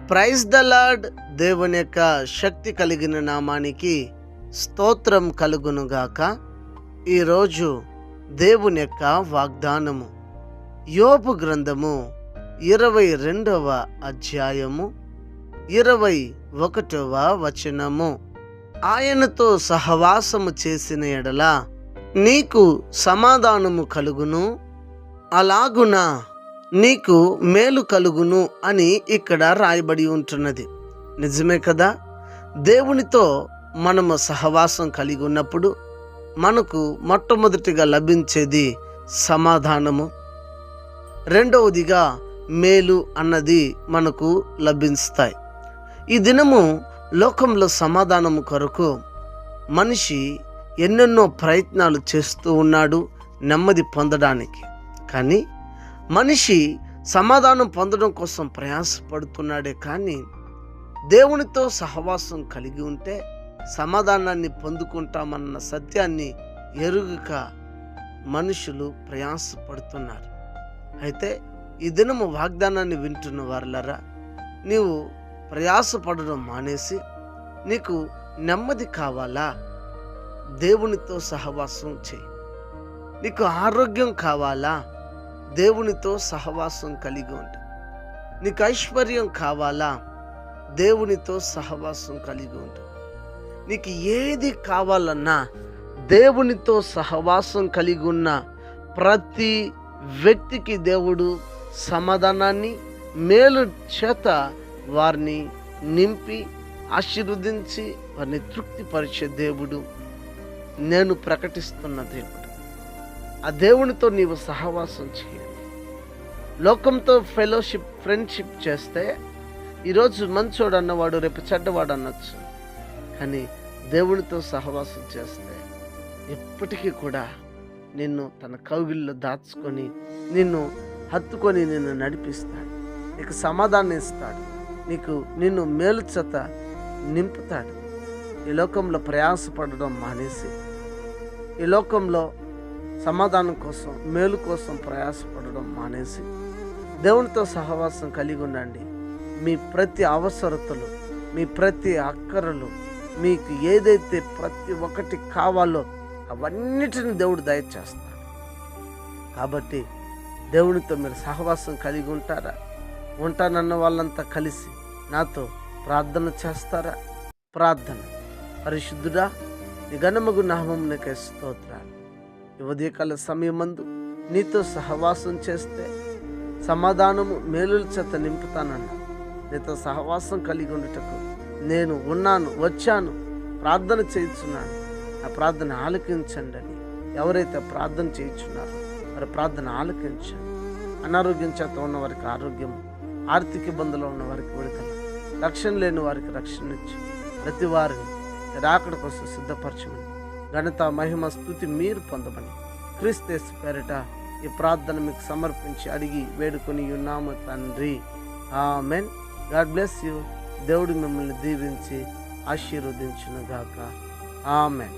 Praise the lord. దేవుని యొక్క శక్తి కలిగిన నామానికి స్తోత్రం కలుగునుగాక. ఈరోజు దేవుని యొక్క వాగ్దానము యోబు గ్రంథము 22వ అధ్యాయము 21వ వచనము. ఆయనతో సహవాసము చేసిన ఎడల నీకు సమాధానము కలుగును, అలాగున నీకు మేలు కలుగును అని ఇక్కడ రాయబడి ఉంటున్నది. నిజమే కదా? దేవునితో మనము సహవాసం కలిగి ఉన్నప్పుడు మనకు మొట్టమొదటిగా లభించేది సమాధానము, రెండవదిగా మేలు అన్నది మనకు లభిస్తాయి. ఈ దినము లోకంలో సమాధానము కొరకు మనిషి ఎన్నెన్నో ప్రయత్నాలు చేస్తూ ఉన్నాడు నెమ్మది పొందడానికి. కానీ మనిషి సమాధానం పొందడం కోసం ప్రయాసపడుతున్నాడే కానీ దేవునితో సహవాసం కలిగి ఉంటే సమాధానాన్ని పొందుకుంటామన్న సత్యాన్ని ఎరుగక మనుషులు ప్రయాసపడుతున్నారు. అయితే ఈ దినము వాగ్దానాన్ని వింటున్న వారులారా, నీవు ప్రయాసపడడం మానేసి నీకు నెమ్మది కావాలా? దేవునితో సహవాసం చేయి. నీకు ఆరోగ్యం కావాలా? దేవునితో సహవాసం కలిగి ఉండు. నీకు ఐశ్వర్యం కావాలా? దేవునితో సహవాసం కలిగి ఉండు. నీకు ఏది కావాలన్నా దేవునితో సహవాసం కలిగి ఉన్న ప్రతి వ్యక్తికి దేవుడు సమాధానాన్ని, మేలు చేత వారిని నింపి ఆశీర్వదించి వారిని తృప్తిపరిచే దేవుడు నేను ప్రకటిస్తున్న దేవుడు. ఆ దేవునితో నీవు సహవాసం చేయాలి. లోకంతో ఫ్రెండ్షిప్ చేస్తే ఈరోజు మంచోడు అన్నవాడు రేపు చెడ్డవాడు అనొచ్చు. కానీ దేవునితో సహవాసం చేస్తే ఎప్పటికీ కూడా నిన్ను తన కౌగిల్లో దాచుకొని నిన్ను హత్తుకొని నిన్ను నడిపిస్తాడు. నీకు సమాధానం ఇస్తాడు. నిన్ను మేలు చేత నింపుతాడు. ఈ లోకంలో ప్రయాసపడడం మానేసి ఈ లోకంలో సమాధానం కోసం, మేలు కోసం ప్రయాసపడడం మానేసి దేవునితో సహవాసం కలిగి ఉండండి. మీ ప్రతి అవసరతలు, మీ ప్రతి అక్కరలు, మీకు ఏదైతే ప్రతి ఒక్కటి కావాలో అవన్నిటిని దేవుడు దయచేస్తాడు. కాబట్టి దేవునితో మీరు సహవాసం కలిగి ఉంటారా? ఉంటానన్న వాళ్ళంతా కలిసి నాతో ప్రార్థన చేస్తారా? ప్రార్థన. పరిశుద్ధుడా, నీ ఘనమగు నామమునకే స్తోత్రాలు. ఈ ఉదయకాల సమయమందు నీతో సహవాసం చేస్తే సమాధానము, మేలుల చేత నింపుతానన్నా. నీతో సహవాసం కలిగి ఉండటకు నేను ఉన్నాను, వచ్చాను, ప్రార్థన చేయించున్నాను, నా ప్రార్థన ఆలకించండి అని ఎవరైతే ప్రార్థన చేయించున్నారో వారి ప్రార్థన ఆలకించండి. అనారోగ్యం చేత ఉన్న వారికి ఆరోగ్యం, ఆర్థిక ఇబ్బందులు ఉన్న వారికి విడుదల, రక్షణ లేని వారికి రక్షణ ఇచ్చి ప్రతి వారిని రాకడ కోసం సిద్ధపరచమని, ఘనత, మహిమ, స్తుతి మీరు పొందమని క్రీస్తు యేసు పేరిట ఈ ప్రార్థన మీకు సమర్పించి అడిగి వేడుకొని ఉన్నాము తండ్రి. ఆమెన్. God bless you. దేవుడు మిమ్మల్ని దీవించి ఆశీర్వదించును గాక. ఆమెన్.